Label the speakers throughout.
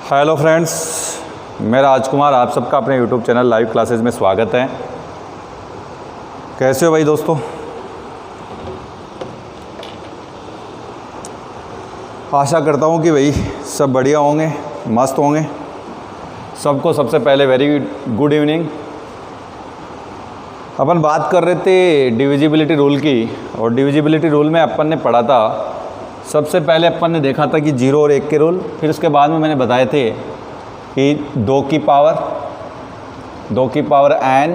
Speaker 1: Hello friends, मैं राजकुमार, आप सबका अपने यूट्यूब चैनल लाइव क्लासेस में स्वागत है। कैसे हो भाई दोस्तों? आशा करता हूँ कि भाई सब बढ़िया होंगे, मस्त होंगे। सबको सबसे पहले वेरी गुड इवनिंग। अपन बात कर रहे थे डिविजिबिलिटी रूल की, और डिविजिबिलिटी रूल में अपन ने पढ़ा था, सबसे पहले अपन ने देखा था कि 0 और 1 के रूल। फिर उसके बाद में मैंने बताए थे कि 2 की पावर n,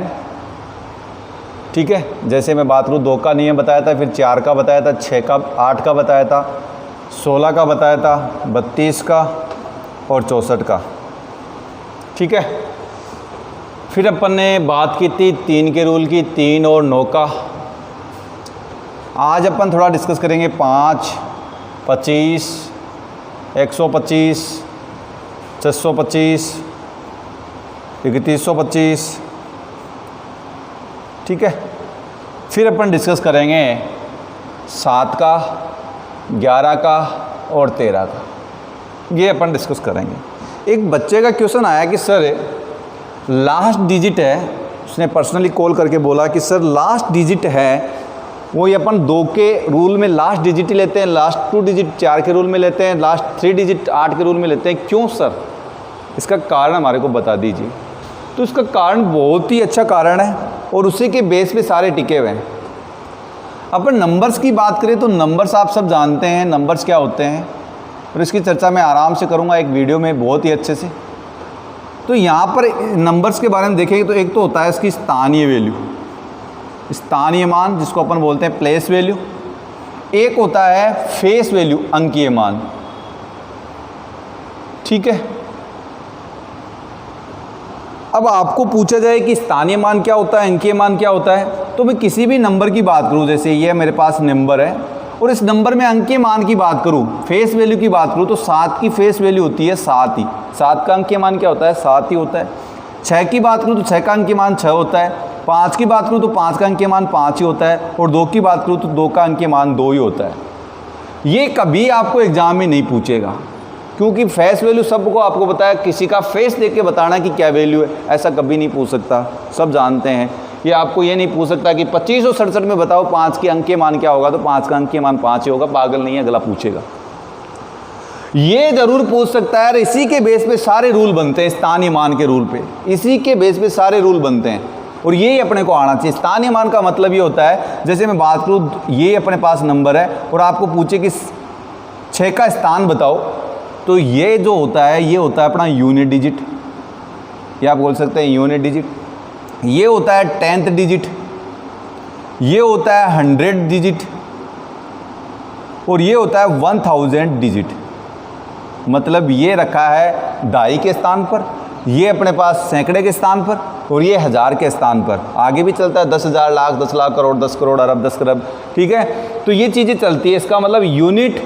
Speaker 1: ठीक है। जैसे मैं बात करूँ, 2 का नियम बताया था, फिर 4 का बताया था, 6 का, 8 का बताया था, 16 का बताया था, 32 का और 64 का, ठीक है। फिर अपन ने बात की थी 3 के रूल की, 3 और 9 का। आज अपन थोड़ा डिस्कस करेंगे 5, 25, 125, 625, 3125, ठीक है। फिर अपन डिस्कस करेंगे 7 का, 11 का और 13 का। ये अपन डिस्कस करेंगे। एक बच्चे का क्वेश्चन आया कि सर लास्ट डिजिट है, उसने पर्सनली कॉल करके बोला कि सर लास्ट डिजिट है वो ये अपन 2 के रूल में लास्ट डिजिट ही लेते हैं, लास्ट 2 डिजिट 4 के रूल में लेते हैं, लास्ट 3 डिजिट 8 के रूल में लेते हैं, क्यों सर? इसका कारण हमारे को बता दीजिए। तो इसका कारण बहुत ही अच्छा कारण है और उसी के बेस पे सारे टिके हुए हैं। अपन नंबर्स की बात करें तो नंबर्स आप सब जानते हैं नंबर्स क्या होते हैं, और इसकी चर्चा मैं आराम से करूँगा एक वीडियो में बहुत ही अच्छे से। तो यहाँ पर नंबर्स के बारे में देखेंगे तो एक तो होता है इसकी स्थानीय वैल्यू, स्थानीय मान जिसको अपन बोलते हैं प्लेस वैल्यू। एक होता है फेस वैल्यू, अंकीय मान, ठीक है। अब आपको पूछा जाए कि स्थानीय मान क्या होता है, अंकीय मान क्या होता है, तो मैं किसी भी नंबर की बात करूं, जैसे ये मेरे पास नंबर है और इस नंबर में अंकीय मान की बात करूं, फेस वैल्यू की बात करूं, तो 7 की फेस वैल्यू होती है 7 ही। 7 का अंकीय मान क्या होता है? 7 ही होता है। 6 की बात करूं तो 6 का अंकीय मान 6 होता है। 5 की बात करूँ तो 5 का अंकीय मान 5 ही होता है, और 2 की बात करूँ तो 2 का अंकीय मान 2 ही होता है। ये कभी आपको एग्जाम में नहीं पूछेगा, क्योंकि फेस वैल्यू सबको आपको बताया, किसी का फेस देख के बताना कि क्या वैल्यू है, ऐसा कभी नहीं पूछ सकता, सब जानते हैं। ये आपको ये नहीं पूछ सकता कि 2567 में बताओ 5 के अंकीय मान क्या होगा, तो 5 का अंकीय मान 5 ही होगा, पागल नहीं है, अगला पूछेगा। ये जरूर पूछ सकता है, इसी के बेस पे सारे रूल बनते हैं, स्थानीय मान के रूल पे, इसी के बेस पे सारे रूल बनते हैं, और ये अपने को आना चाहिए। स्थानीय मान का मतलब ये होता है, जैसे मैं बात करूँ, ये अपने पास नंबर है और आपको पूछे कि 6 का स्थान बताओ, तो ये जो होता है ये होता है अपना यूनिट डिजिट, या आप बोल सकते हैं यूनिट डिजिट। ये होता है 10th डिजिट, ये होता है 100 डिजिट, और ये होता है 1000 डिजिट। मतलब ये रखा है दहाई के स्थान पर, ये अपने पास सैकड़े के स्थान पर, और ये 1000 के स्थान पर। आगे भी चलता है 10,000, लाख, 10 लाख, करोड़, 10 करोड़, अरब, 10 खरब, ठीक है। तो ये चीज़ें चलती है। इसका मतलब यूनिट,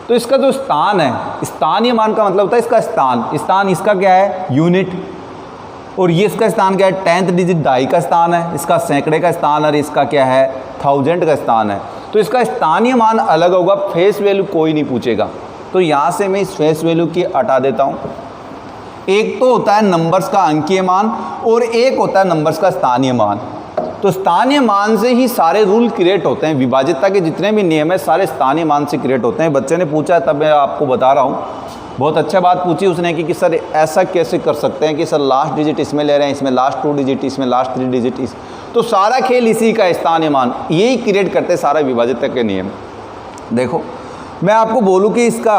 Speaker 1: तो इसका जो स्थान है, स्थानीय मान का मतलब होता है इसका स्थान। स्थान इसका क्या है? यूनिट। और ये इसका स्थान क्या है? 10th डिजिट दहाई का स्थान है, इसका सैकड़े का स्थान, और इसका क्या है? 1000 का स्थान है। तो इसका स्थानीय मान अलग होगा, फेस वैल्यू कोई नहीं पूछेगा। तो यहाँ से मैं इस फेस वैल्यू की हटा देता हूँ। एक तो होता है नंबर्स का अंकीय मान, और एक होता है नंबर्स का स्थानीय मान। तो स्थानीय मान से ही सारे रूल क्रिएट होते हैं, विभाज्यता के जितने भी नियम है सारे स्थानीय मान से क्रिएट होते हैं। बच्चे ने पूछा है, तब मैं आपको बता रहा हूँ, बहुत अच्छा बात पूछी उसने कि सर ऐसा कैसे कर सकते हैं कि सर लास्ट डिजिट इसमें ले रहे हैं, इसमें लास्ट 2 डिजिट, इसमें लास्ट 3 डिजिट, तो सारा खेल इसी का स्थानीय मान, यही क्रिएट करते हैं सारा विभाज्यता के नियम। देखो, मैं आपको बोलूँ कि इसका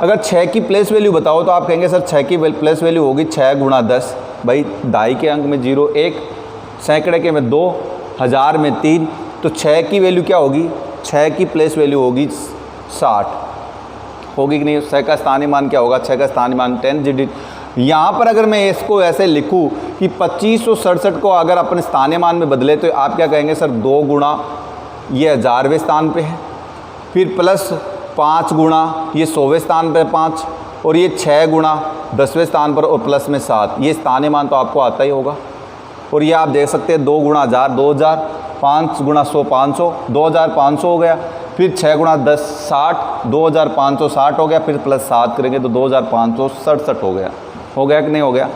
Speaker 1: अगर 6 की प्लेस वैल्यू बताओ, तो आप कहेंगे सर 6 की प्लेस वैल्यू होगी 6 गुणा 10। भाई दहाई के अंक में 0 1, सैकड़े के में 2, 1000 में 3, तो 6 की वैल्यू क्या होगी? 6 की प्लेस वैल्यू होगी 60, होगी कि नहीं? 6 का स्थानीय मान क्या होगा? 6 का स्थानीय मान 10 डिजिट। यहाँ पर अगर मैं इसको ऐसे लिखूँ कि 2567 को अगर अपने स्थानीय मान में बदले, तो आप क्या कहेंगे? सर 2 गुणा ये 1000वें स्थान पे है, फिर प्लस 5 गुणा ये 100वें स्थान पर 5, और ये 6 गुणा 10वें स्थान पर, और प्लस में 7। ये स्थानीय मान तो आपको आता ही होगा। और ये आप देख सकते हैं 2 गुणा 1000 2000, 5 गुणा 100 500, 2500 हो गया। फिर 6 गुणा 10 60, 2560 हो गया, फिर प्लस 7 करेंगे तो 2567 हो गया कि नहीं हो गया।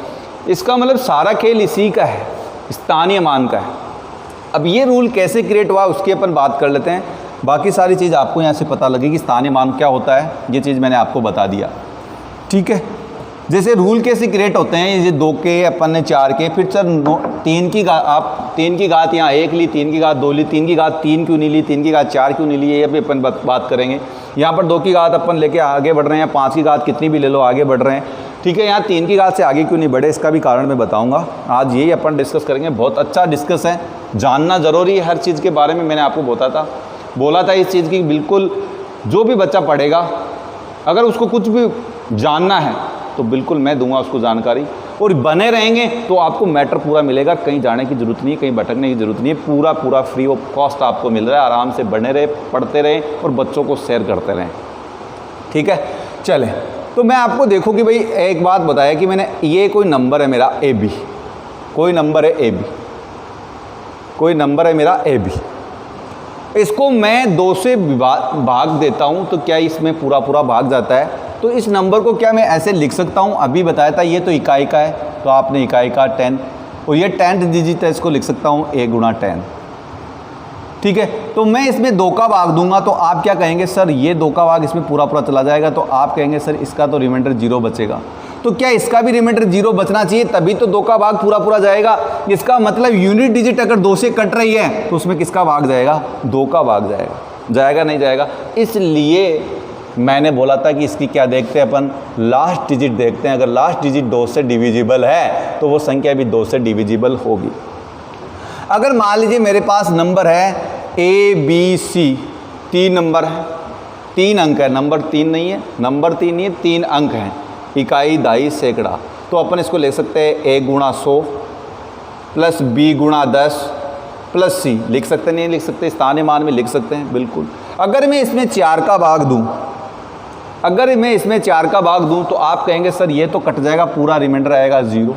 Speaker 1: इसका मतलब सारा खेल इसी का है, स्थानीय मान का है। अब ये रूल कैसे क्रिएट हुआ उसकी अपन बात कर लेते हैं, बाकी सारी चीज़ आपको यहाँ से पता लगेगी। स्थानीय मान क्या होता है ये चीज़ मैंने आपको बता दिया, ठीक है। जैसे रूल कैसे क्रिएट होते हैं, ये 2 के अपन ने 4 के, फिर सर 3 की घात यहाँ 1 ली, 3 की घात 2 ली, 3 की घात 3 क्यों नहीं ली, 3 की घात 4 क्यों नहीं ली, ये भी अपन बात करेंगे। यहाँ पर 2 की घात अपन लेके आगे बढ़ रहे हैं, 5 की घात कितनी भी ले लो आगे बढ़ रहे हैं, ठीक है। यहाँ 3 की घात से आगे क्यों नहीं बढ़े इसका भी कारण मैं बताऊँगा, आज यही अपन डिस्कस करेंगे। बहुत अच्छा डिस्कस है, जानना ज़रूरी है हर चीज़ के बारे में। मैंने आपको बोला था इस चीज़ की, बिल्कुल जो भी बच्चा पढ़ेगा अगर उसको कुछ भी जानना है तो बिल्कुल मैं दूंगा उसको जानकारी, और बने रहेंगे तो आपको मैटर पूरा मिलेगा। कहीं जाने की ज़रूरत नहीं है, कहीं भटकने की ज़रूरत नहीं है, पूरा फ्री ऑफ कॉस्ट आपको मिल रहा है। आराम से बने रहे, पढ़ते रहें और बच्चों को शेयर करते रहें, ठीक है। चले तो मैं आपको देखो कि भाई एक बात बताया कि मैंने ये कोई नंबर है मेरा AB, कोई नंबर है AB, कोई नंबर है मेरा AB, इसको मैं 2 से भाग देता हूँ तो क्या इसमें पूरा भाग जाता है। तो इस नंबर को क्या मैं ऐसे लिख सकता हूँ, अभी बताया था ये तो इकाई का है, तो आपने इकाई का 10, और ये 10th डिजिट है, इसको लिख सकता हूँ A गुणा 10, ठीक है। तो मैं इसमें 2 का भाग दूंगा तो आप क्या कहेंगे, सर ये 2 का भाग इसमें पूरा चला जाएगा, तो आप कहेंगे सर इसका तो रिमाइंडर 0 बचेगा। तो क्या इसका भी रिमाइंडर 0 बचना चाहिए, तभी तो 2 का भाग पूरा जाएगा। इसका मतलब यूनिट डिजिट अगर 2 से कट रही है तो उसमें किसका भाग जाएगा, 2 का भाग जाएगा नहीं जाएगा। इसलिए मैंने बोला था कि इसकी क्या देखते हैं अपन, लास्ट डिजिट देखते हैं। अगर लास्ट डिजिट 2 से डिविजिबल है तो वो संख्या भी 2 से डिविजिबल होगी। अगर मान लीजिए मेरे पास नंबर है ABC, 3 नंबर है, 3 अंक है, नंबर 3 नहीं है, 3 अंक हैं, इकाई दाई सैकड़ा, तो अपन इसको ले सकते हैं A गुणा 100 प्लस B गुणा 10 प्लस C। लिख सकते नहीं लिख सकते, स्थानीय मान में लिख सकते हैं बिल्कुल। अगर मैं इसमें 4 का भाग दूं, तो आप कहेंगे सर ये तो कट जाएगा, पूरा रिमाइंडर आएगा 0।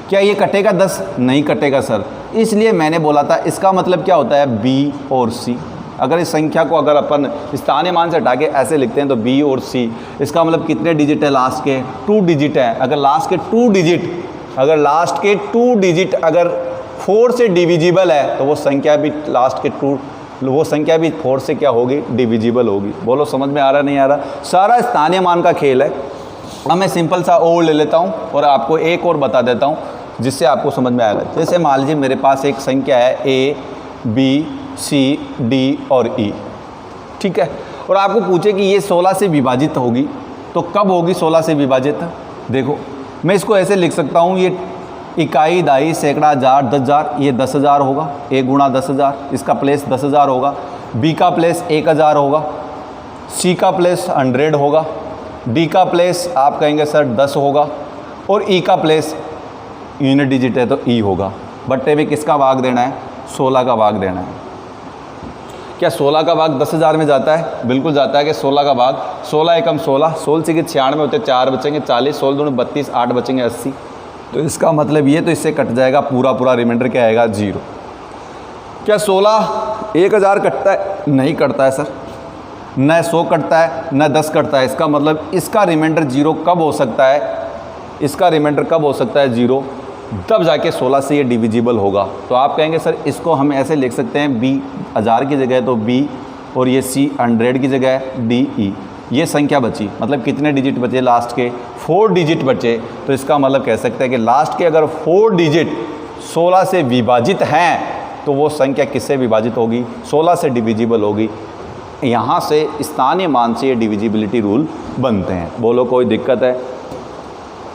Speaker 1: क्या ये कटेगा 10? नहीं कटेगा सर। इसलिए मैंने बोला था इसका मतलब क्या होता है B और C। अगर इस संख्या को अगर अपन स्थानीय मान से हटा के ऐसे लिखते हैं तो B और C, इसका मतलब कितने डिजिट है, लास्ट के 2 डिजिट है। अगर लास्ट के 2 डिजिट अगर 4 से डिविजिबल है तो वो संख्या भी 4 से क्या होगी, डिविजिबल होगी। बोलो समझ में आ रहा नहीं आ रहा, सारा स्थानीय मान का खेल है। अब मैं सिंपल सा और ले लेता हूँ और आपको एक और बता देता हूँ जिससे आपको समझ में आएगा। जैसे मान लीजिए मेरे पास एक संख्या है A, B, C, D और E, ठीक है, और आपको पूछे कि ये 16 से विभाजित होगी, तो कब होगी 16 से विभाजित? देखो मैं इसको ऐसे लिख सकता हूँ, ये इकाई दाई सैकड़ा हजार 10,000, ये 10,000 होगा, A गुणा 10,000, इसका प्लेस 10,000 होगा, B का प्लेस 1,000 होगा, C का प्लेस 100 होगा, D का प्लेस आप कहेंगे सर 10 होगा, और E का प्लेस यूनिट डिजिट है तो E होगा। बट्टे में किसका भाग देना है, 16 का भाग देना है। क्या 16 का भाग 10,000 में जाता है? बिल्कुल जाता है कि 16 का भाग 16 एकम 16, 16 से 96 होते 4 बचेंगे 40, 16 दूनी 32, 8 बचेंगे 80। तो इसका मतलब ये तो इससे कट जाएगा, पूरा रिमाइंडर क्या आएगा 0। क्या 16 1000 कटता है? नहीं कटता है सर, न 100 कटता है न 10 कटता है। इसका मतलब इसका रिमाइंडर 0 कब हो सकता है, इसका रिमाइंडर कब हो सकता है 0, तब जाके 16 से ये डिविजिबल होगा। तो आप कहेंगे सर इसको हम ऐसे लिख सकते हैं, B 1000 की जगह तो B, और ये C 100 की जगह D E। ये संख्या बची, मतलब कितने डिजिट बचे लास्ट के, 4 डिजिट बचे। तो इसका मतलब कह सकते हैं कि लास्ट के अगर 4 डिजिट 16 से विभाजित हैं तो वो संख्या किससे विभाजित होगी, 16 से डिविजिबल होगी। यहाँ से स्थानीय मान से ये डिविजिबिलिटी रूल बनते हैं। बोलो कोई दिक्कत है?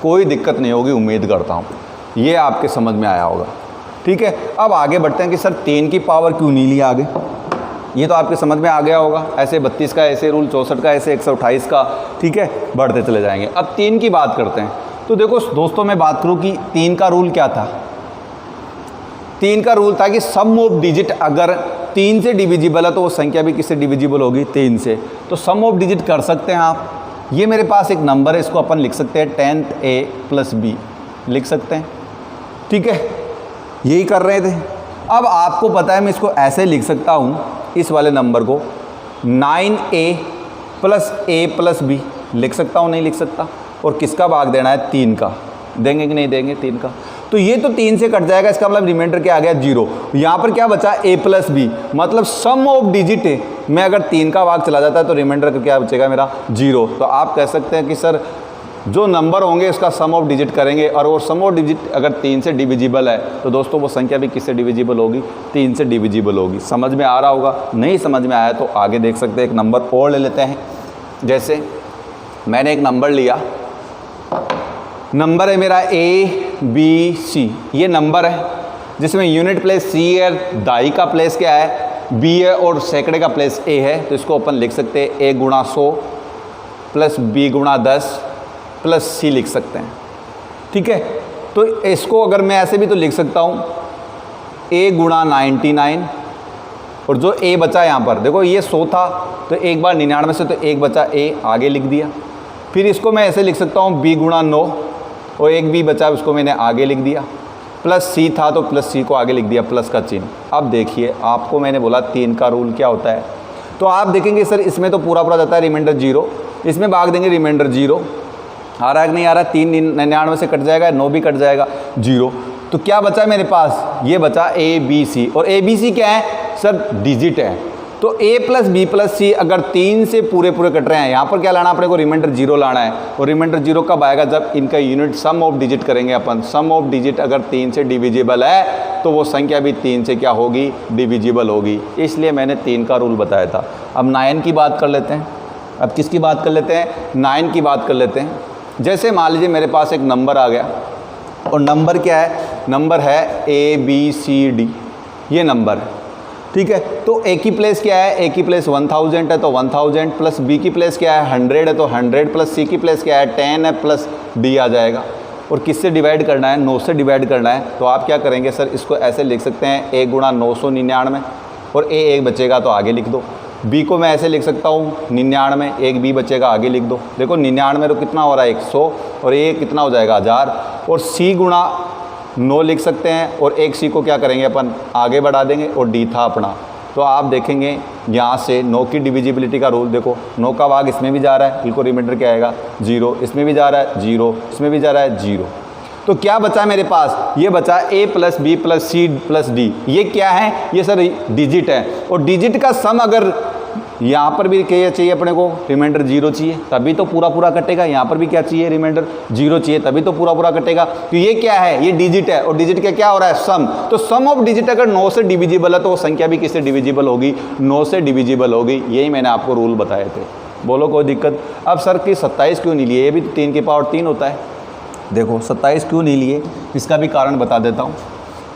Speaker 1: कोई दिक्कत नहीं होगी, उम्मीद करता हूँ ये आपके समझ में आया होगा। ठीक है, अब आगे बढ़ते हैं कि सर 10 की पावर क्यों नहीं लिया आगे, ये तो आपके समझ में आ गया होगा। ऐसे 32 का ऐसे रूल, 64 का ऐसे, 128 का, ठीक है, बढ़ते चले जाएंगे। अब 3 की बात करते हैं। तो देखो दोस्तों, मैं बात करूं कि 3 का रूल क्या था। 3 का रूल था कि सम ऑफ डिजिट अगर 3 से डिविजिबल है तो वो संख्या भी किससे डिविजिबल होगी, 3 से। तो सम ऑफ डिजिट कर सकते हैं आप। ये मेरे पास एक नंबर है, इसको अपन लिख सकते हैं 10th A + B लिख सकते हैं, ठीक है, यही कर रहे थे। अब आपको पता है मैं इसको ऐसे लिख सकता हूँ, इस वाले नंबर को 9a plus a plus b लिख सकता हूँ, नहीं लिख सकता। और किसका भाग देना है? 3 का। देंगे कि नहीं देंगे? 3 का। तो ये तो 3 से कट जाएगा, इसका मतलब रिमाइंडर क्या आ गया? 0। यहाँ पर क्या बचा? a प्लस बी, मतलब सम ऑफ डिजिट में अगर 3 का भाग चला जाता है तो रिमाइंडर का क्या बचेगा मेरा? 0। तो आप कह सकते हैं कि सर जो नंबर होंगे उसका सम ऑफ डिजिट करेंगे, और वो सम ऑफ डिजिट अगर 3 से डिविजिबल है तो दोस्तों वो संख्या भी किससे डिविजिबल होगी? 3 से डिविजिबल होगी। समझ में आ रहा होगा? नहीं समझ में आया तो आगे देख सकते हैं। एक नंबर और ले लेते हैं। जैसे मैंने एक नंबर लिया, नंबर है मेरा ABC, ये नंबर है जिसमें यूनिट प्लेस C है, दाई का प्लेस क्या है? B है, और सैकड़े का प्लेस A है। तो इसको अपन लिख सकते हैं A गुणा 100 प्लस B गुणा 10 प्लस C लिख सकते हैं। ठीक है, तो इसको अगर मैं ऐसे भी तो लिख सकता हूँ A गुणा 99, और जो A बचा यहाँ पर देखो ये 100 था तो एक बार 99 से तो एक बचा A आगे लिख दिया। फिर इसको मैं ऐसे लिख सकता हूँ B गुणा 9, और एक B बचा उसको मैंने आगे लिख दिया, प्लस C था तो प्लस C को आगे लिख दिया, प्लस का चिन्ह। अब देखिए आपको मैंने बोला 3 का रूल क्या होता है, तो आप देखेंगे सर इसमें तो पूरा पूरा जाता है रिमाइंडर 0, इसमें भाग देंगे रिमाइंडर 0। आ रहा है कि नहीं आ रहा? 3 से कट जाएगा, 9 भी कट जाएगा, 0। तो क्या बचा मेरे पास? ये बचा ABC, और ABC क्या है सर? डिजिट है। तो A plus B plus C अगर 3 से पूरे पूरे कट रहे हैं, यहाँ पर क्या लाना अपने को? रिमाइंडर 0 लाना है। और रिमाइंडर 0 कब आएगा? जब इनका यूनिट सम ऑफ डिजिट करेंगे अपन। सम ऑफ डिजिट अगर 3 से डिविजिबल है तो वो संख्या भी 3 से क्या होगी? डिविजिबल होगी। इसलिए मैंने 3 का रूल बताया था। अब 9 की बात कर लेते हैं। अब किसकी बात कर लेते हैं? 9 की बात कर लेते हैं। जैसे मान लीजिए मेरे पास एक नंबर आ गया, और नंबर क्या है? नंबर है ABCD, ये नंबर है। ठीक है, तो A की प्लेस क्या है? A की प्लेस 1000 है तो 1000, प्लस B की प्लेस क्या है? 100 है तो 100, प्लस C की प्लेस क्या है? 10 है, प्लस D आ जाएगा। और किससे डिवाइड करना है? 9 से डिवाइड करना है। तो आप क्या करेंगे सर? इसको ऐसे लिख सकते हैं A गुणा 999, और A एक बचेगा तो आगे लिख दो। B को मैं ऐसे लिख सकता हूँ 99, एक B बचेगा आगे लिख दो। देखो 99 तो कितना हो रहा है? 100, और A कितना हो जाएगा? 1000। और C गुणा 9 लिख सकते हैं, और एक C को क्या करेंगे अपन? आगे बढ़ा देंगे, और D था अपना। तो आप देखेंगे यहाँ से 9 की डिविजिबिलिटी का रूल देखो, 9 का भाग इसमें भी जा रहा है, बिल्कुल रिमाइंडर क्या आएगा? 0। इसमें भी जा रहा है 0, इसमें भी जा रहा है 0। तो क्या बचा मेरे पास? ये बचा A plus B plus C plus D। ये क्या है? ये सर डिजिट है, और डिजिट का सम अगर यहाँ पर भी क्या चाहिए अपने को? रिमाइंडर 0 चाहिए, तभी तो पूरा पूरा कटेगा। यहाँ पर भी क्या चाहिए? रिमाइंडर 0 चाहिए, तभी तो पूरा पूरा कटेगा। तो ये क्या है? ये डिजिट है, और डिजिट का क्या हो रहा है? सम। तो सम ऑफ डिजिट अगर 9 से डिविजिबल है तो वो संख्या भी किससे डिविजिबल होगी? 9 से डिविजिबल होगी। यही मैंने आपको रूल बताए थे। बोलो कोई दिक्कत? अब सर कि 27 क्यों नहीं लिए? ये भी 3 की पावर 3 होता है। देखो 27 क्यों नहीं लिए, इसका भी कारण बता देता हूँ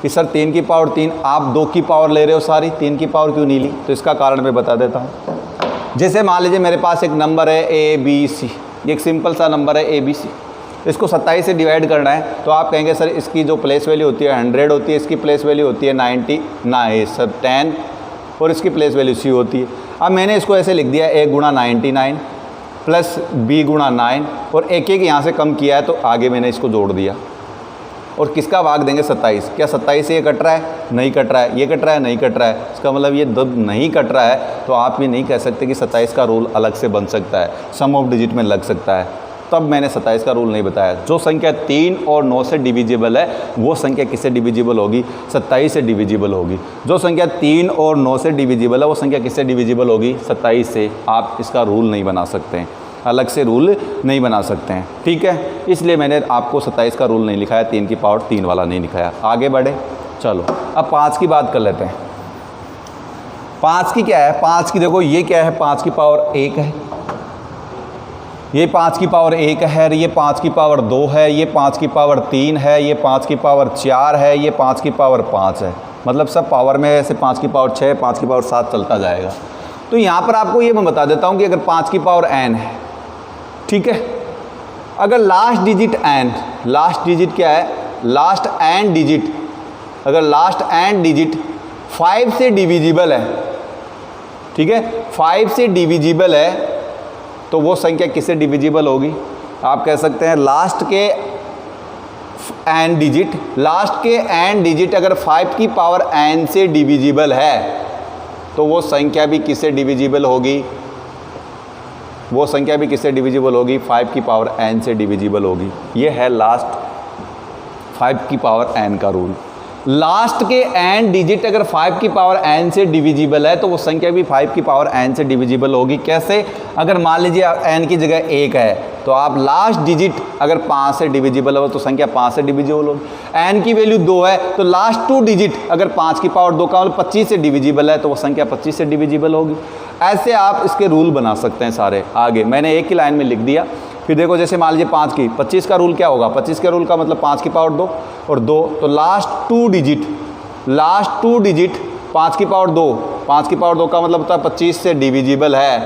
Speaker 1: कि सर 3 की पावर 3, आप 2 की पावर ले रहे हो सारी, 3 की पावर क्यों नहीं ली? तो इसका कारण मैं बता देता हूँ। जैसे मान लीजिए मेरे पास एक नंबर है ABC, एक सिंपल सा नंबर है ABC, इसको 27 से डिवाइड करना है। तो आप कहेंगे सर इसकी जो प्लेस वैल्यू होती है 100 होती है, इसकी प्लेस वैल्यू होती है 99 सर 10, और इसकी प्लेस वैल्यू C होती है। अब मैंने इसको ऐसे लिख दिया A गुणा 99 प्लस B गुणा 9, और एक एक यहाँ से कम किया है तो आगे मैंने इसको जोड़ दिया। और किसका भाग देंगे? 27। क्या 27 से ये कट रहा है? नहीं कट रहा है। ये कट रहा है? नहीं कट रहा है। इसका मतलब ये जब नहीं कट रहा है तो आप ये नहीं कह सकते कि 27 का रूल अलग से बन सकता है, सम ऑफ डिजिट में लग सकता है। तब मैंने 27 का रूल नहीं बताया। जो संख्या 3 और 9 से डिविजिबल है वो संख्या किससे डिविजिबल होगी? 27 से डिविजिबल होगी। जो संख्या 3 और 9 से डिविजिबल है वो संख्या किससे डिविजिबल होगी? 27 से। आप इसका रूल नहीं बना सकते हैं, अलग से रूल नहीं बना सकते हैं। ठीक है, इसलिए मैंने आपको 27 का रूल नहीं लिखाया, 3 की पावर 3 वाला नहीं लिखाया। आगे बढ़े, चलो अब 5 की बात कर लेते हैं। 5 की क्या है? 5 की देखो ये क्या है? 5 की पावर 1 है, ये 5 की पावर 1 है, ये 5 की पावर 2 है, ये 5 की पावर 3 है, ये 5 की पावर 4 है, ये 5 की पावर 5 है। मतलब सब पावर में ऐसे 5 की पावर 6, 5 की पावर 7 चलता जाएगा। तो यहाँ पर आपको ये मैं बता देता हूँ कि अगर 5 की पावर n है, ठीक है, अगर last digit n, last digit क्या है? लास्ट n डिजिट, अगर लास्ट n डिजिट 5 से डिविजिबल है, ठीक है, 5 से डिविजिबल है, तो वो संख्या किससे डिविजिबल होगी? आप कह सकते हैं लास्ट के n डिजिट, लास्ट के n डिजिट अगर 5 की पावर n से डिविजिबल है तो वो संख्या भी किससे डिविजिबल होगी, वो संख्या भी किससे डिविजिबल होगी, 5 की पावर n से डिविजिबल होगी। ये है लास्ट 5 की पावर n का रूल। लास्ट के n डिजिट अगर 5 की पावर n से डिविजिबल है तो वो संख्या भी 5 की पावर n से डिविजिबल होगी। कैसे, अगर मान लीजिए n की जगह 1 है तो आप लास्ट डिजिट अगर 5 से डिविजिबल हो तो संख्या 5 से डिविजिबल होगी। n की वैल्यू 2 है तो लास्ट 2 डिजिट अगर 5 की पावर 2 का मतलब 25 से डिविजिबल है तो वो संख्या 25 से डिविजिबल होगी। ऐसे आप इसके रूल बना सकते हैं सारे। आगे मैंने एक ही लाइन में लिख दिया। फिर देखो जैसे मान लीजिए 5 की 25 का रूल क्या होगा, 25 के रूल का मतलब 5 की पावर 2 और 2, तो लास्ट 2 डिजिट 5 की पावर 2, 5 की पावर 2 का मतलब होता है 25 से डिविजिबल है,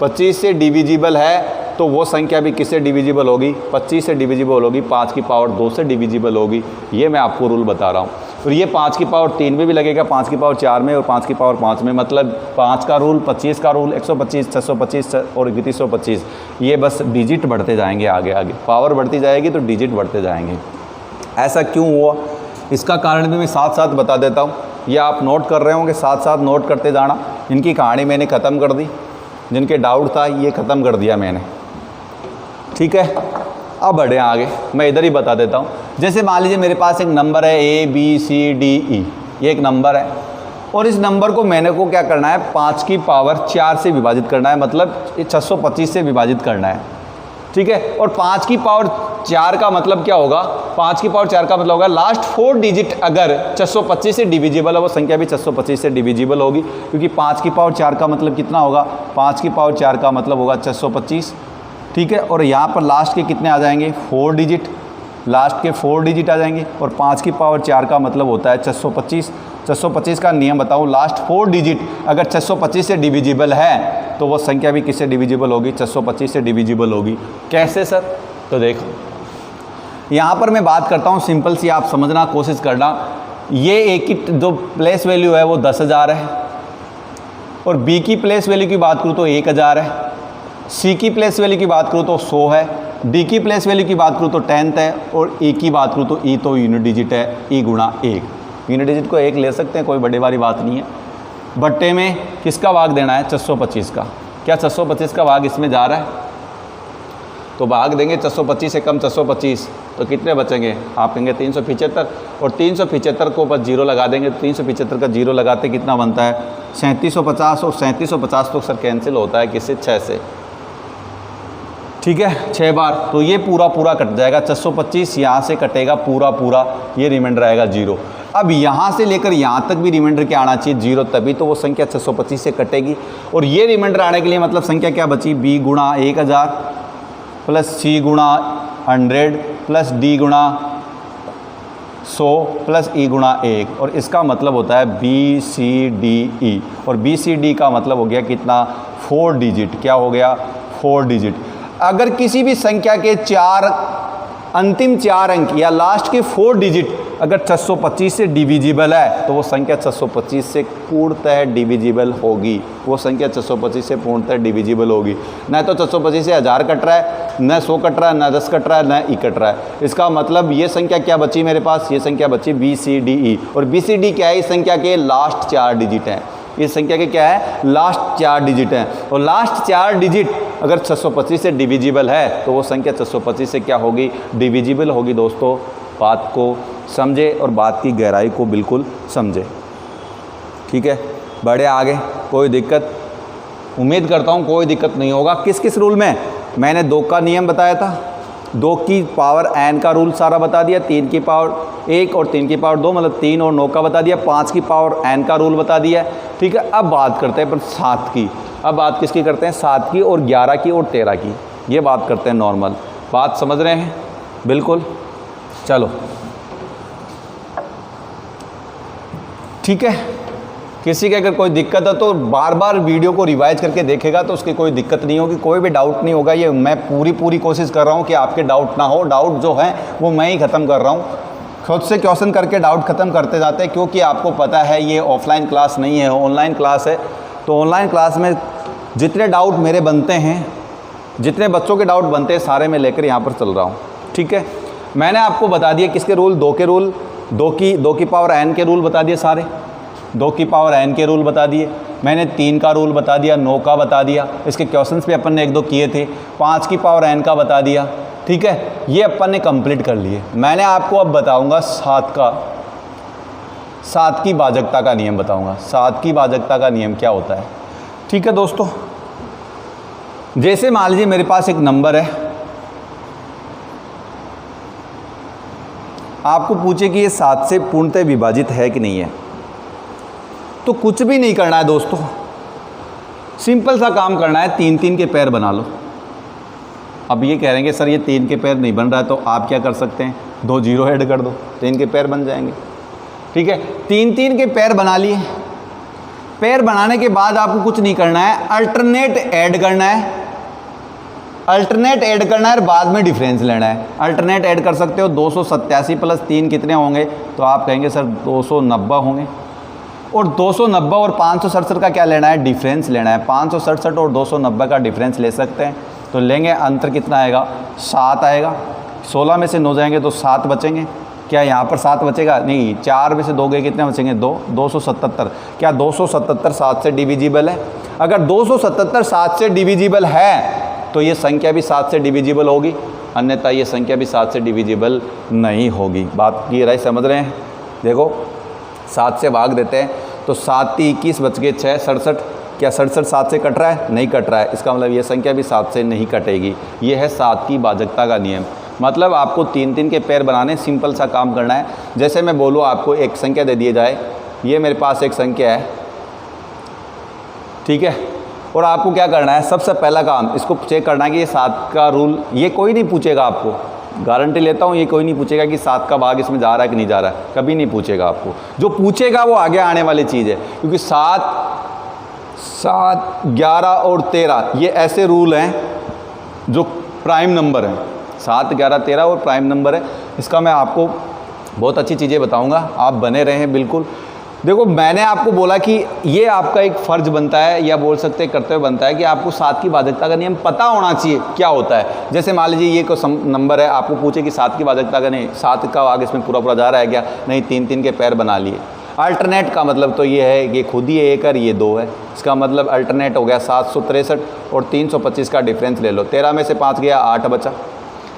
Speaker 1: 25 से डिविजिबल है तो वो संख्या भी किससे डिविजिबल होगी, 25 से डिविजिबल होगी, 5 की पावर 2 से डिविजिबल होगी। ये मैं आपको रूल बता रहा हूँ। और ये 5 की पावर 3 में भी लगेगा, 5 की पावर 4 में और 5 की पावर 5 में, मतलब 5 का रूल, 25 का रूल, 125, 625 और 3125। ये बस डिजिट बढ़ते जाएंगे, आगे आगे पावर बढ़ती जाएगी तो डिजिट बढ़ते जाएंगे। ऐसा क्यों हुआ, इसका कारण भी मैं साथ साथ बता देता हूँ। ये आप नोट कर रहे होंगे, साथ साथ नोट करते जाना। इनकी कहानी मैंने ख़त्म कर दी, जिनके डाउट था ये ख़त्म कर दिया मैंने, ठीक है। अब बढ़े आगे, मैं इधर ही बता देता हूँ। जैसे मान लीजिए मेरे पास एक नंबर है ABCDE, ये एक नंबर है और इस नंबर को मैंने को क्या करना है, 5 की पावर 4 से विभाजित करना है, मतलब 625 से विभाजित करना है, ठीक है। और 5 की पावर 4 का मतलब क्या होगा, 5 की पावर 4 का मतलब होगा लास्ट 4 डिजिट अगर 625 से डिविजिबल है वो संख्या भी 625 से डिविजिबल होगी, क्योंकि 5 की पावर 4 का मतलब कितना होगा, 5 की पावर 4 का मतलब होगा 625, ठीक है। और यहाँ पर लास्ट के कितने आ जाएंगे, 4 डिजिट, लास्ट के 4 डिजिट आ जाएंगे। और 5 की पावर 4 का मतलब होता है 625। 625 का नियम बताऊँ, लास्ट 4 डिजिट अगर 625 से डिविजिबल है तो वो संख्या भी किससे डिविजिबल होगी, 625 से डिविजिबल होगी। कैसे सर, तो देखो यहाँ पर मैं बात करता हूँ सिंपल सी, आप समझना कोशिश करना। ये ए की जो प्लेस वैल्यू है वो 10,000 है और बी की प्लेस वैल्यू की बात करूँ तो 1,000 है, सी की प्लेस वैल्यू की बात करूँ तो 100 है, डी की प्लेस वैल्यू की बात करूँ तो 10th है और ई की बात करूँ तो ई तो यूनिट डिजिट है, ई गुणा 1। यूनिट डिजिट को 1 ले सकते हैं, कोई बड़ी वाली बात नहीं है। बट्टे में किसका भाग देना है, 625 का। क्या 625 का भाग इसमें जा रहा है, तो भाग देंगे 625 से कम 625 तो कितने बचेंगे, आप कहेंगे 375, और 375 को बस 0 लगा देंगे। 375 का 0 लगाते कितना बनता है, 3750, और 3750 तो सर कैंसिल होता है किससे, 6 से, ठीक है, 6 बार। तो ये पूरा पूरा कट जाएगा, 625 यहाँ से कटेगा पूरा पूरा, ये रिमाइंडर आएगा 0। अब यहाँ से लेकर यहाँ तक भी रिमाइंडर क्या आना चाहिए, 0, तभी तो वो संख्या 625 से कटेगी। और ये रिमाइंडर आने के लिए मतलब संख्या क्या बची, B गुणा 1000 प्लस C गुणा 100 प्लस D गुणा 100 प्लस E गुणा 1, और इसका मतलब होता है BCDE, और BCD का मतलब हो गया कितना, 4 डिजिट। क्या हो गया, 4 डिजिट। अगर किसी भी संख्या के अंतिम 4 अंक या लास्ट के 4 डिजिट अगर 625 से डिविजिबल है तो वो संख्या 625 से पूर्णतः डिविजिबल होगी, वो संख्या 625 से पूर्णतः डिविजिबल होगी। न तो 625 से 1000 कट रहा है, न 100 कट रहा है, न 10 कट रहा है, न ई कट रहा है। इसका मतलब ये संख्या क्या बची मेरे पास, ये संख्या बची BCDE। और BCD क्या है, इस संख्या के लास्ट 4 डिजिट हैं, इस संख्या के क्या है, लास्ट 4 डिजिट हैं। और लास्ट 4 डिजिट अगर 625 से डिविजिबल है तो वो संख्या 625 से क्या होगी, डिविजिबल होगी। दोस्तों बात को समझे और बात की गहराई को बिल्कुल समझे, ठीक है। बढ़े आगे, कोई दिक्कत, उम्मीद करता हूँ कोई दिक्कत नहीं होगा। किस किस रूल में, मैंने 2 का नियम बताया था, 2 की पावर n का रूल सारा बता दिया, 3 की पावर 1 और 3 की पावर 2 मतलब 3 और 9 का बता दिया, 5 की पावर n का रूल बता दिया, ठीक है। अब बात करते हैं पर 7 की। अब बात किसकी करते हैं, 7 की और 11 की और 13 की, ये बात करते हैं नॉर्मल। बात समझ रहे हैं बिल्कुल, चलो ठीक है। किसी के अगर कोई दिक्कत है तो बार बार वीडियो को रिवाइज करके देखेगा तो उसकी कोई दिक्कत नहीं होगी, कोई भी डाउट नहीं होगा। ये मैं पूरी कोशिश कर रहा हूँ कि आपके डाउट ना हो, डाउट जो है वो मैं ही ख़त्म कर रहा हूँ। खुद से क्वेश्चन करके डाउट ख़त्म करते जाते हैं, क्योंकि आपको पता है ये ऑफलाइन क्लास नहीं है, ऑनलाइन क्लास है। तो ऑनलाइन क्लास में जितने डाउट मेरे बनते हैं, जितने बच्चों के डाउट बनते हैं, सारे मैं लेकर यहाँ पर चल रहा हूँ, ठीक है। मैंने आपको बता दिया किसके रूल, 2 के रूल, 2 की पावर n के रूल बता दिए सारे, 2 की पावर n के रूल बता दिए, मैंने 3 का रूल बता दिया, 9 का बता दिया, इसके क्वेश्चंस भी अपन ने 1-2 किए थे, 5 की पावर n का बता दिया। ठीक है, ये अपन ने कंप्लीट कर लिए। मैंने आपको अब बताऊंगा 7 की भाजकता का नियम बताऊंगा। 7 की भाजकता का नियम क्या होता है। ठीक है दोस्तों, जैसे मान लीजिए मेरे पास एक नंबर है, आपको पूछे कि ये 7 से पूर्णतः विभाजित है कि नहीं है, तो कुछ भी नहीं करना है दोस्तों, सिंपल सा काम करना है, 3-3 के पैर बना लो। अब ये कह रहे हैं सर ये 3 के पैर नहीं बन रहा है, तो आप क्या कर सकते हैं, 2 जीरो ऐड कर दो, 3 के पैर बन जाएंगे। ठीक है, 3-3 के पैर बना लिए। पैर बनाने के बाद आपको कुछ नहीं करना है, अल्टरनेट ऐड करना है, अल्टरनेट ऐड करना है और बाद में डिफरेंस लेना है। अल्टरनेट ऐड कर सकते हो, 287 प्लस 3 कितने होंगे, तो आप कहेंगे सर 290 होंगे। और 290 और 567 का क्या लेना है, डिफरेंस लेना है। 567 और 290 का डिफरेंस ले सकते हैं, तो लेंगे, अंतर कितना आएगा, 7 आएगा। 16 में से 9 जाएंगे तो 7 बचेंगे। क्या यहाँ पर 7 बचेगा, नहीं, 4 में से 2 गए, कितने बचेंगे, 2, 277। क्या 277 7 से डिविजिबल है? अगर 277 7 से डिविजिबल है तो ये संख्या भी 7 से डिविजिबल होगी, अन्यथा ये संख्या भी 7 से डिविजिबल नहीं होगी। बात की राय समझ रहे हैं? देखो 7 से भाग देते हैं तो 7 × 21 बच गए 6, 67। क्या 67 7 से कट रहा है, नहीं कट रहा है, इसका मतलब ये संख्या भी 7 से नहीं कटेगी। ये है 7 की भाजकता का नियम। मतलब आपको 3-3 के पैर बनाने, सिंपल सा काम करना है। जैसे मैं बोलूँ आपको एक संख्या दे दिए जाए, ये मेरे पास एक संख्या है, ठीक है, और आपको क्या करना है, सबसे पहला काम इसको चेक करना है कि ये 7 का रूल, ये कोई नहीं पूछेगा आपको, गारंटी लेता हूँ, ये कोई नहीं पूछेगा कि 7 का भाग इसमें जा रहा है कि नहीं जा रहा है, कभी नहीं पूछेगा आपको। जो पूछेगा वो आगे आने वाली चीज़ है, क्योंकि 7, 11 और 13 ये ऐसे रूल हैं जो प्राइम नंबर हैं। 7, 11, 13 और प्राइम नंबर है। इसका मैं आपको बहुत अच्छी चीज़ें बताऊंगा, आप बने रहें बिल्कुल। देखो मैंने आपको बोला कि ये आपका एक फ़र्ज बनता है, या बोल सकते कर्तव्य बनता है कि आपको 7 की भाजकता का नियम पता होना चाहिए क्या होता है। जैसे मान लीजिए ये कोई नंबर है, आपको पूछे कि 7 की भाजकता का, नहीं 7 का भाग इसमें पूरा जा रहा है क्या, नहीं, 3-3 के पैर बना लिए। अल्टरनेट का मतलब तो ये है कि खुद ही 1 और ये 2 है, इसका मतलब अल्टरनेट हो गया 763 और 325 का डिफरेंस ले लो। 13 में से 5 गया 8 बचा,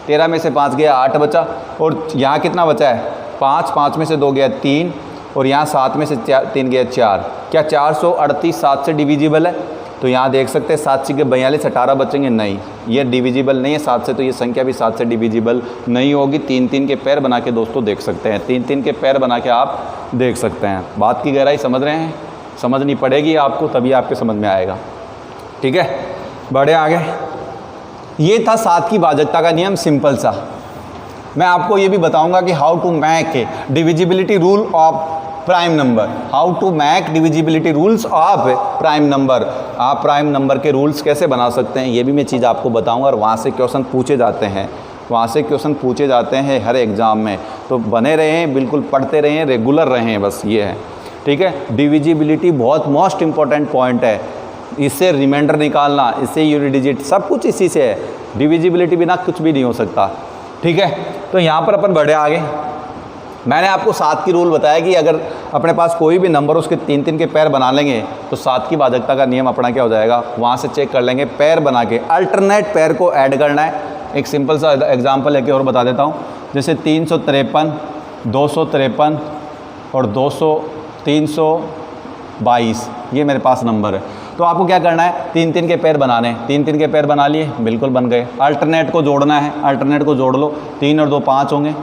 Speaker 1: 13 में से 5 गया 8 बचा, और यहाँ कितना बचा है 5, 5 में से 2 गया 3, और यहाँ 7 में से 3 गया 4। क्या 438 7 से डिविजिबल है? तो यहाँ देख सकते हैं 7 के 42, 18 बचेंगे, नहीं, ये डिविजिबल नहीं है 7 से, तो ये संख्या भी 7 से डिविजिबल नहीं होगी। 3-3 के पैर बना के दोस्तों देख सकते हैं, 3-3 के पैर बना के आप देख सकते हैं। बात की गहराई समझ रहे हैं? समझनी पड़ेगी आपको, तभी आपके समझ में आएगा। ठीक है, बढ़े आगे। ये था 7 की भाजकता का नियम, सिंपल सा। मैं आपको ये भी बताऊंगा कि how to make divisibility rule of prime number, how to make divisibility rules of prime number. आप प्राइम नंबर के रूल्स कैसे बना सकते हैं, ये भी मैं चीज़ आपको बताऊंगा, और वहाँ से क्वेश्चन पूछे जाते हैं, वहाँ से क्वेश्चन पूछे जाते हैं हर एग्ज़ाम में। तो बने रहें, बिल्कुल पढ़ते रहें, रेगुलर रहें, बस ये है। ठीक है, डिविजिबिलिटी बहुत मोस्ट इंपॉर्टेंट पॉइंट है, इससे रिमाइंडर निकालना, इससे यूनिट डिजिट, सब कुछ इसी से है। डिविजिबिलिटी बिना कुछ भी नहीं हो सकता। ठीक है, तो यहाँ पर अपन बढ़े आगे। मैंने आपको 7 की रूल बताया कि अगर अपने पास कोई भी नंबर उसके 3-3 के पैर बना लेंगे तो 7 की भाजकता का नियम अपना क्या हो जाएगा, वहाँ से चेक कर लेंगे। पैर बना के अल्टरनेट पैर को ऐड करना है। एक सिंपल सा एग्जांपल लेके और बता देता हूँ, जैसे 353, 253 और 322 ये मेरे पास नंबर है। तो आपको क्या करना है, 3-3 के पैर बनाने हैं। 3-3 के पैर बना लिए, बिल्कुल बन गए। अल्टरनेट को जोड़ना है, अल्टरनेट को जोड़ लो। 3 और 2 5 होंगे,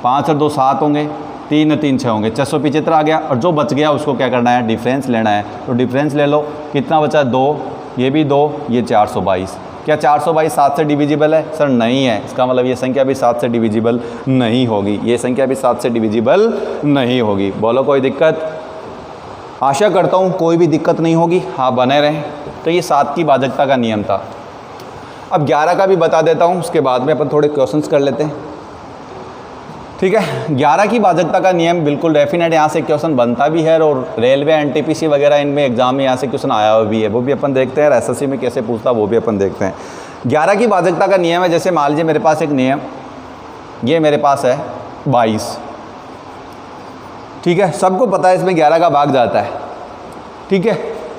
Speaker 1: 5 और 2 7 होंगे, 3 और 3 6 होंगे, 675 आ गया। और जो बच गया उसको क्या करना है, डिफरेंस लेना है। तो डिफरेंस ले लो, कितना बचा, 2, ये भी 2, ये 422। क्या 422 7 से डिविजिबल है? सर नहीं है, इसका मतलब ये संख्या भी 7 से डिविजिबल नहीं होगी, ये संख्या भी 7 से डिविजिबल नहीं होगी। बोलो कोई दिक्कत? आशा करता हूँ कोई भी दिक्कत नहीं होगी, हाँ बने रहें। तो ये 7 की भाजकता का नियम था। अब 11 का भी बता देता हूँ, उसके बाद में अपन थोड़े क्वेश्चंस कर लेते हैं। ठीक है, 11 की भाजकता का नियम बिल्कुल डेफिनेट यहाँ से क्वेश्चन बनता भी है, और रेलवे एनटीपीसी वगैरह इनमें एग्जाम में यहाँ से क्वेश्चन आया हुआ भी है, वो भी अपन देखते हैं। एसएससी में कैसे पूछता वो भी अपन देखते हैं। 11 की भाजकता का नियम है, जैसे मान लीजिए मेरे पास एक नियम, ये मेरे पास है 22, ठीक है, सबको पता है इसमें 11 का भाग जाता है। ठीक है,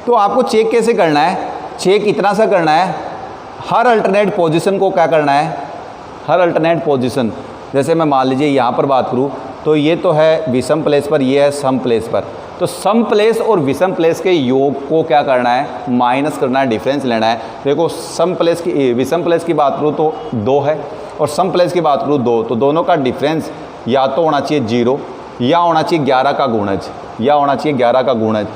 Speaker 1: तो आपको चेक कैसे करना है, चेक इतना सा करना है, हर अल्टरनेट पोजीशन को क्या करना है, हर अल्टरनेट पोजीशन, जैसे मैं मान लीजिए यहाँ पर बात करूँ तो ये तो है विषम प्लेस पर, ये है सम प्लेस पर, तो सम प्लेस और विषम प्लेस के योग को क्या करना है, माइनस करना है, डिफरेंस लेना है। देखो सम प्लेस की, विषम प्लेस की बात करूँ तो 2 है और सम प्लेस की बात करूँ 2, तो दोनों का डिफरेंस या तो होना चाहिए 0 या होना चाहिए 11 का गुणज, या होना चाहिए 11 का गुणज,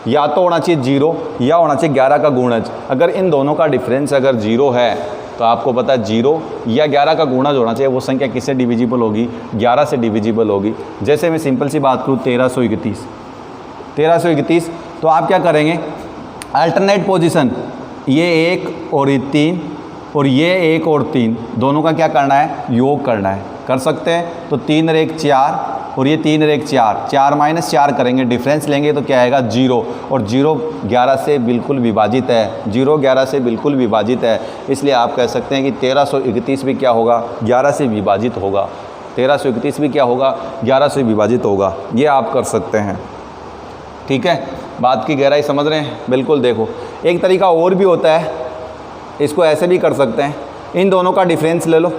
Speaker 1: या तो होना चाहिए 0 या होना चाहिए 11 का गुणज। अगर इन दोनों का डिफरेंस अगर 0 है तो आपको पता है 0 या 11 का गुणज होना चाहिए, वो संख्या किससे डिविजिबल होगी, 11 से डिविजिबल होगी। जैसे मैं सिंपल सी बात करूँ 1331, तो आप क्या करेंगे, अल्टरनेट पोजीशन ये 1 और ये 3 और ये 1 और 3 दोनों का क्या करना है, योग करना है, कर सकते हैं। तो 3 और 1 4 और ये 3 और 1 4, 4 माइनस 4 करेंगे, डिफरेंस लेंगे तो क्या आएगा 0, और 0 11 से बिल्कुल विभाजित है, 0 11 से बिल्कुल विभाजित है, इसलिए आप कह सकते हैं कि 1331 भी क्या होगा, 11 से विभाजित होगा। 1331 भी क्या होगा, 11 से विभाजित होगा। ये आप कर सकते हैं। ठीक है, बात की गहराई समझ रहे हैं, बिल्कुल। देखो एक तरीका और भी होता है, इसको ऐसे भी कर सकते हैं, इन दोनों का डिफरेंस ले लो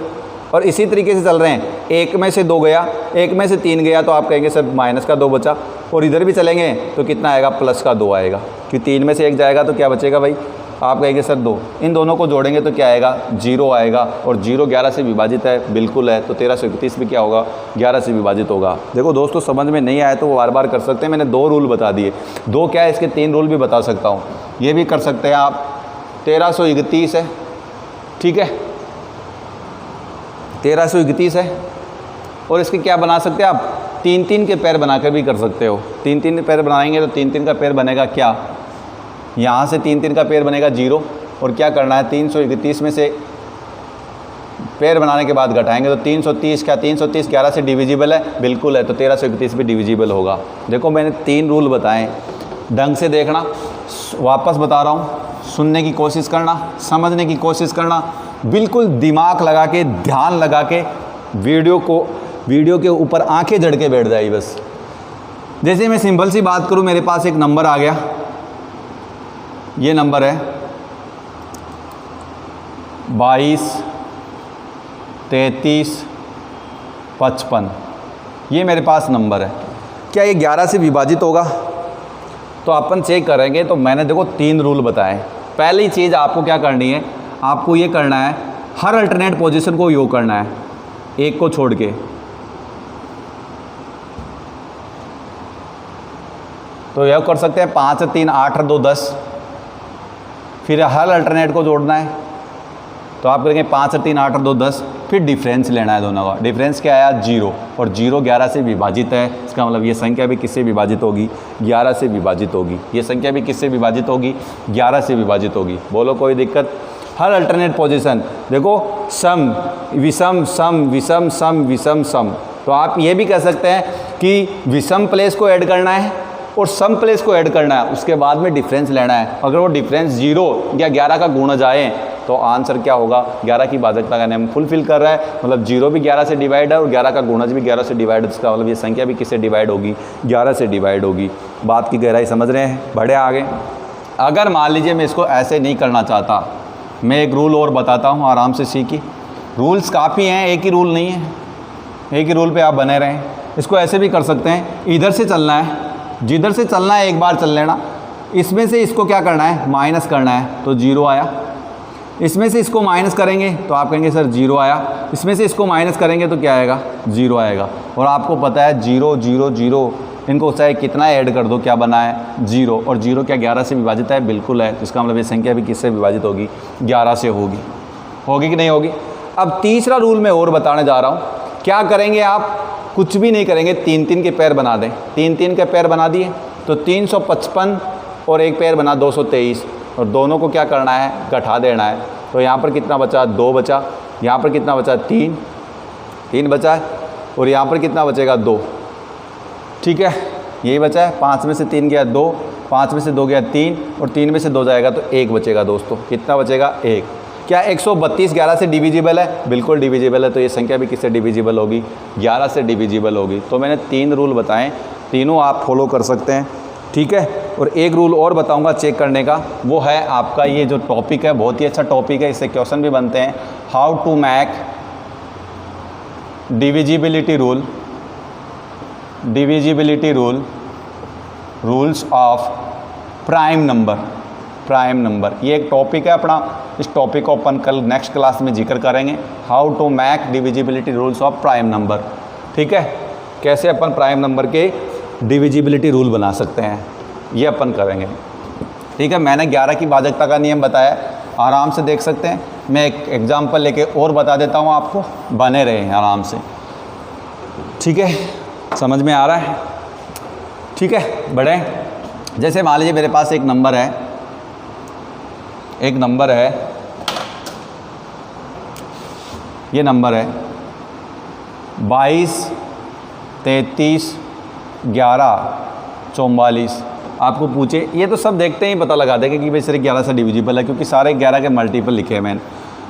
Speaker 1: और इसी तरीके से चल रहे हैं, 1 में से 2 गया, 1 में से 3 गया, तो आप कहेंगे सर माइनस का 2 बचा, और इधर भी चलेंगे तो कितना आएगा, प्लस का 2 आएगा, क्योंकि 3 में से 1 जाएगा तो क्या बचेगा भाई, आप कहेंगे सर 2, इन दोनों को जोड़ेंगे तो क्या आएगा, 0 आएगा, और 0 11 से विभाजित है, बिल्कुल है, तो 1331 भी क्या होगा, 11 से विभाजित होगा। देखो दोस्तों समझ में नहीं आया तो वो बार बार कर सकते हैं, मैंने 2 रूल बता दिए, 2 क्या है, इसके 3 रूल भी बता सकता हूँ, ये भी कर सकते हैं आप। 1331 है, ठीक है, 1331 है, और इसके क्या बना सकते हैं आप, 3-3 के पैर बनाकर भी कर सकते हो। 3-3 पैर बनाएंगे तो 3-3 का पैर बनेगा क्या, यहाँ से 3-3 का पैर बनेगा 0, और क्या करना है, 331 में से पैर बनाने के बाद घटाएंगे तो 330, क्या 330 11 से डिविजिबल है, बिल्कुल है, तो 1331 भी डिविजिबल होगा। देखो मैंने 3 रूल बताएं, ढंग से देखना, वापस बता रहा हूँ, सुनने की कोशिश करना, समझने की कोशिश करना, बिल्कुल दिमाग लगा के, ध्यान लगा के वीडियो के ऊपर आंखें जड़ के बैठ जाए बस। जैसे मैं सिंपल सी बात करूं, मेरे पास एक नंबर आ गया, ये नंबर है 22 33 55, ये मेरे पास नंबर है, क्या ये 11 से विभाजित होगा, तो अपन चेक करेंगे। तो मैंने देखो 3 रूल बताए। पहली चीज़ आपको क्या करनी है, आपको ये करना है, हर अल्टरनेट पोजीशन को योग करना है, एक को छोड़ के। तो यह कर सकते हैं 5 3 8 और 2 10, फिर हर अल्टरनेट को जोड़ना है, तो आप करेंगे 5 3 8 और 2 10, फिर डिफरेंस लेना है दोनों का। डिफरेंस क्या आया, 0, और 0 11 से विभाजित है, इसका मतलब ये संख्या भी किससे विभाजित होगी, 11 से विभाजित होगी। ये संख्या भी किससे विभाजित होगी, 11 से विभाजित होगी। बोलो कोई दिक्कत। हर अल्टरनेट पोजीशन देखो, सम विषम सम विषम सम विषम सम, तो आप ये भी कह सकते हैं कि विषम प्लेस को ऐड करना है और सम प्लेस को ऐड करना है, उसके बाद में डिफरेंस लेना है। अगर वो डिफरेंस 0 या 11 का गुणज आए तो आंसर क्या होगा, 11 की भाजकता का नियम फुलफिल कर रहा है, मतलब 0 भी 11 से डिवाइड है और 11 का गुणज भी 11 से डिवाइड है, इसका मतलब ये संख्या भी किससे डिवाइड होगी, 11 से डिवाइड होगी। बात की गहराई समझ रहे हैं, बढ़े आगे। अगर मान लीजिए मैं इसको ऐसे नहीं करना चाहता, मैं एक रूल और बताता हूँ, आराम से सीखिए। रूल्स काफ़ी हैं, एक ही रूल नहीं है, एक ही रूल पे आप बने रहें। इसको ऐसे भी कर सकते हैं, इधर से चलना है, जिधर से चलना है एक बार चल लेना, इसमें से इसको क्या करना है, माइनस करना है, तो 0 आया। इसमें से इसको माइनस करेंगे तो आप कहेंगे सर 0 आया, इसमें से इसको माइनस करेंगे तो क्या आएगा, 0 आएगा। और आपको पता है 0 0 0, इनको चाहे कितना ऐड कर दो क्या बना है, 0, और 0 क्या 11 से विभाजित है, बिल्कुल है, इसका मतलब ये संख्या भी किससे विभाजित होगी, 11 से होगी। होगी कि नहीं होगी। अब तीसरा रूल मैं और बताने जा रहा हूँ, क्या करेंगे आप, कुछ भी नहीं करेंगे, 3-3 के पैर बना दें। 3-3 के पैर बना दिए तो 355 और एक पैर बना 223, और दोनों को क्या करना है, घटा देना है। तो यहाँ पर कितना बचा, 2 बचा, यहाँ पर कितना बचा, 3 बचा है, और यहाँ पर कितना बचेगा, 2। ठीक है, यही बचा है। 5 में से 3 गया 2, 5 में से 2 गया 3, और 3 में से 2 जाएगा तो 1 बचेगा दोस्तों। कितना बचेगा, 1। क्या 132 11 से डिविजिबल है, बिल्कुल डिविजिबल है, तो ये संख्या भी किससे डिविजिबल होगी, 11 से डिविजिबल होगी। तो मैंने 3 रूल बताएं, तीनों आप फॉलो कर सकते हैं, ठीक है। और एक रूल और बताऊंगा चेक करने का, वो है आपका ये जो टॉपिक है, बहुत ही अच्छा टॉपिक है, इससे क्वेश्चन भी बनते हैं। How to make divisibility rule, divisibility rule, rules of prime number, prime number, ये एक टॉपिक है अपना। इस टॉपिक को अपन कल नेक्स्ट क्लास में जिक्र करेंगे, how to make divisibility rules of prime number, ठीक है। कैसे अपन प्राइम नंबर के डिविजिबिलिटी रूल बना सकते हैं, ये अपन करेंगे, ठीक है। मैंने 11 की भाजकता का नियम बताया, आराम से देख सकते हैं। मैं एक एग्जाम्पल लेके और बता देता हूँ आपको, बने रहे हैं आराम से, ठीक है। समझ में आ रहा है, ठीक है। बढ़े, जैसे मान लीजिए मेरे पास एक नंबर है, एक नंबर है, ये नंबर है 22, 33, 11, 44। आपको पूछे, ये तो सब देखते ही पता लगा देंगे कि भाई सिर्फ 11 से डिविजिबल है, क्योंकि सारे 11 के मल्टीपल लिखे हैं मैंने।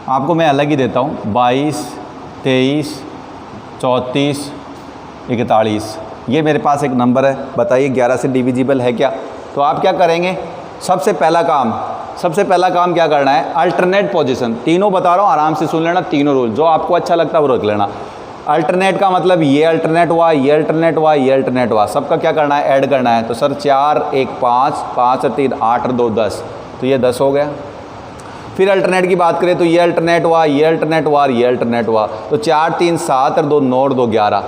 Speaker 1: आपको मैं अलग ही देता हूँ, 22, 23, 34, 41। ये मेरे पास एक नंबर है, बताइए 11 से डिविजिबल है क्या? तो आप क्या करेंगे, सबसे पहला काम क्या करना है, अल्टरनेट पोजीशन। तीनों बता रहा हूँ, आराम से सुन लेना, तीनों रूल जो आपको अच्छा लगता है वो रख लेना। अल्टरनेट का मतलब ये अल्टरनेट हुआ, ये अल्टरनेट हुआ, ये अल्टरनेट हुआ, सबका क्या करना है, ऐड करना है। तो सर 4, 1, 5, 5 और 3, 8 और 2, 10, तो ये 10 हो गया। फिर अल्टरनेट की बात करें तो ये अल्टरनेट हुआ, ये अल्टरनेट हुआ और ये अल्टरनेट हुआ, तो 4, 3, 7 और 2, 9 और 2, 11,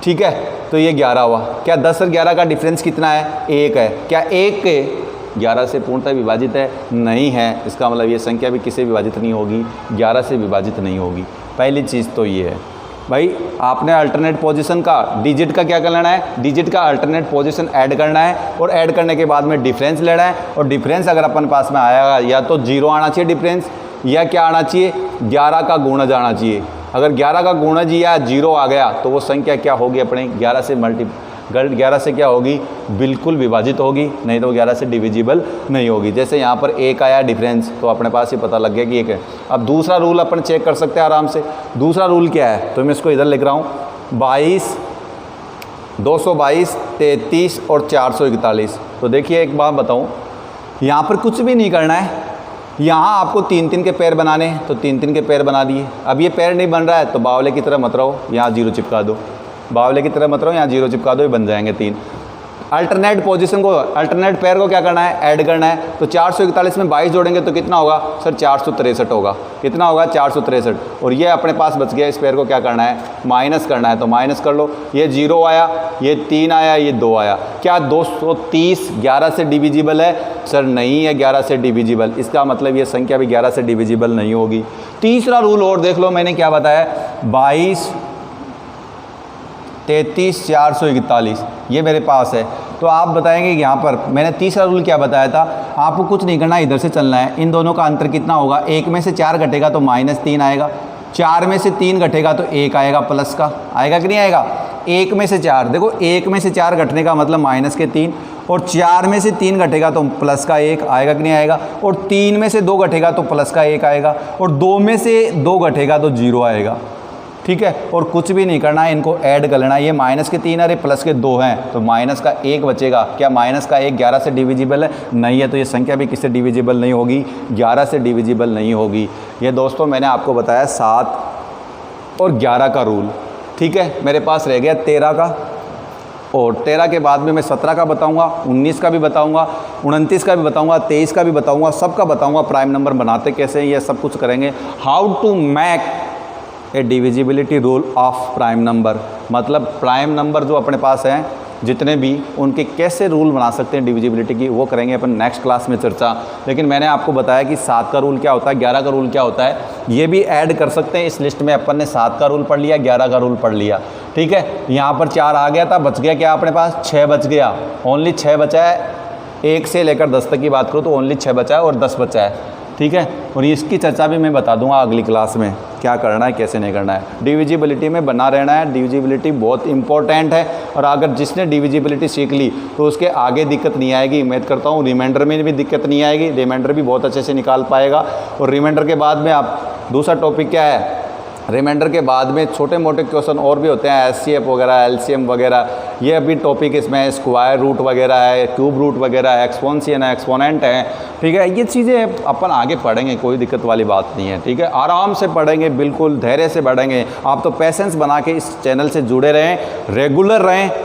Speaker 1: ठीक है। तो ये 11 हुआ। क्या 10 और 11 का डिफरेंस कितना है, 1 है। क्या 1 के 11 से पूर्णतः विभाजित है, नहीं है। इसका मतलब ये संख्या भी किससे विभाजित नहीं होगी, 11 से विभाजित नहीं होगी। पहली चीज़ तो ये है भाई, आपने अल्टरनेट पोजीशन का डिजिट का क्या करना है, डिजिट का अल्टरनेट पोजीशन ऐड करना है, और ऐड करने के बाद में डिफरेंस लेना है। और डिफरेंस अगर अपन पास में आएगा, या तो 0 आना चाहिए डिफरेंस, या क्या आना चाहिए, 11 का गुणज आना चाहिए। अगर 11 का गुणज या 0 आ गया तो वो संख्या क्या होगी अपने 11 से क्या होगी, बिल्कुल विभाजित होगी, नहीं तो 11 से डिविजिबल नहीं होगी। जैसे यहाँ पर 1 आया डिफरेंस, तो अपने पास ये पता लग गया कि 1 है। अब दूसरा रूल अपन चेक कर सकते हैं आराम से। दूसरा रूल क्या है, तो मैं इसको इधर लिख रहा हूँ, 22, 222, 33 और 441। तो देखिए एक बात बताऊँ, यहाँ पर कुछ भी नहीं करना है, यहाँ आपको 3-3 के पैर बनाने हैं, तो 3-3 के पैर बना दिए। अब ये पैर नहीं बन रहा है तो बावले की तरह मत रहो, यहाँ 0 चिपका दो, बावले की तरह मत रहो, यहाँ 0 चिपका दो, ये बन जाएंगे 3। अल्टरनेट पोजीशन को, अल्टरनेट पैर को क्या करना है, ऐड करना है। तो 441 में 22 जोड़ेंगे तो कितना होगा सर, 463 होगा। कितना होगा, 463। और ये अपने पास बच गया, इस पैर को क्या करना है, माइनस करना है, तो माइनस कर लो। ये 0 आया, ये 3 आया, ये 2 आया। क्या 230 11 से डिविजिबल है, सर नहीं है 11 से डिविजिबल। इसका मतलब ये संख्या भी 11 से डिविजिबल नहीं होगी। तीसरा रूल और देख लो, मैंने क्या बताया, 22, 33, 441 ये मेरे पास है। तो आप बताएंगे कि यहाँ पर मैंने तीसरा रूल क्या बताया था, आपको कुछ नहीं करना, इधर से चलना है। इन दोनों का अंतर कितना होगा, 1 में से 4 घटेगा तो -3 आएगा, 4 में से 3 घटेगा तो 1 आएगा प्लस का, आएगा कि नहीं आएगा। 1 में से 4, देखो 1 में से 4 घटने का मतलब -3, और 4 में से 3 घटेगा तो प्लस का 1 आएगा कि नहीं आएगा, और 3 में से 2 घटेगा तो प्लस का 1 आएगा, और 2 में से 2 घटेगा तो 0 आएगा, ठीक है। और कुछ भी नहीं करना है, इनको ऐड कर लेना। ये -3 अरे प्लस के 2 हैं, तो माइनस का 1 बचेगा। क्या माइनस का 1 11 से डिविजिबल है, नहीं है। तो ये संख्या भी किससे डिविजिबल नहीं होगी, 11 से डिविजिबल नहीं होगी। ये दोस्तों मैंने आपको बताया 7 और 11 का रूल, ठीक है। मेरे पास रह गया 13 का, और 13 के बाद में मैं 17 का बताऊंगा, 19 का भी बताऊंगा, 29 का भी बताऊंगा, 23 का भी बताऊंगा, सबका बताऊंगा। प्राइम नंबर बनाते कैसे हैं ये सब कुछ करेंगे। How to make a divisibility rule of prime number, मतलब प्राइम नंबर जो अपने पास हैं जितने भी, उनके कैसे रूल बना सकते हैं डिविजिबिलिटी की, वो करेंगे अपन नेक्स्ट क्लास में चर्चा। लेकिन मैंने आपको बताया कि 7 का रूल क्या होता है, 11 का रूल क्या होता है, ये भी ऐड कर सकते हैं। इस लिस्ट में अपन ने 7 का रूल पढ़ लिया, 11 का रूल पढ़ लिया, ठीक है। यहाँ पर 4 आ गया था, बच गया क्या अपने पास, 6 बच गया, ओनली 6 बचा है। 1 से लेकर 10 तक की बात करूँ तो ओनली 6 बचा है और 10 बचा है, ठीक है। और इसकी चर्चा भी मैं बता दूंगा अगली क्लास में, क्या करना है कैसे नहीं करना है। डिविजिबिलिटी में बना रहना है, डिविजिबिलिटी बहुत इंपॉर्टेंट है। और अगर जिसने डिविजिबिलिटी सीख ली तो उसके आगे दिक्कत नहीं आएगी। उम्मीद करता हूँ रिमाइंडर में भी दिक्कत नहीं आएगी, रिमाइंडर भी बहुत अच्छे से निकाल पाएगा। और रिमाइंडर के बाद में आप दूसरा टॉपिक क्या है, रिमाइंडर के बाद में छोटे मोटे क्वेश्चन और भी होते हैं, एचसीएफ वगैरह, एलसीएम वगैरह, ये अभी टॉपिक इसमें है, स्क्वायर रूट वगैरह है, क्यूब रूट वगैरह है, एक्सपोनेंशियल है, एक्सपोनेंट है, ठीक है। ये चीज़ें अपन आगे पढ़ेंगे, कोई दिक्कत वाली बात नहीं है, ठीक है। आराम से पढ़ेंगे, बिल्कुल धैर्य से पढ़ेंगे। आप तो पेशेंस बना के इस चैनल से जुड़े रहें,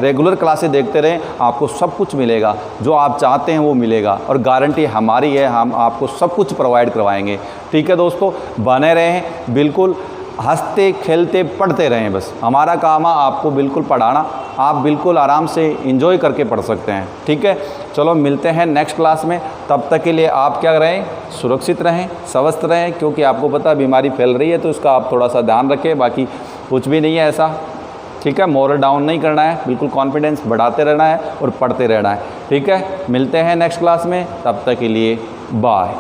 Speaker 1: रेगुलर क्लासेस देखते रहें, आपको सब कुछ मिलेगा, जो आप चाहते हैं वो मिलेगा, और गारंटी हमारी है, हम आपको सब कुछ प्रोवाइड करवाएंगे, ठीक है दोस्तों। बने रहें, बिल्कुल हंसते खेलते पढ़ते रहें, बस हमारा काम है आपको बिल्कुल पढ़ाना, आप बिल्कुल आराम से एंजॉय करके पढ़ सकते हैं, ठीक है। चलो मिलते हैं नेक्स्ट क्लास में, तब तक के लिए आप क्या रहें, सुरक्षित रहें, स्वस्थ रहें, क्योंकि आपको पता है बीमारी फैल रही है, तो इसका आप थोड़ा सा ध्यान रखें, बाकी कुछ भी नहीं है ऐसा, ठीक है। मोरल डाउन नहीं करना है, बिल्कुल कॉन्फिडेंस बढ़ाते रहना है और पढ़ते रहना है, ठीक है। मिलते हैं नेक्स्ट क्लास में, तब तक के लिए बाय।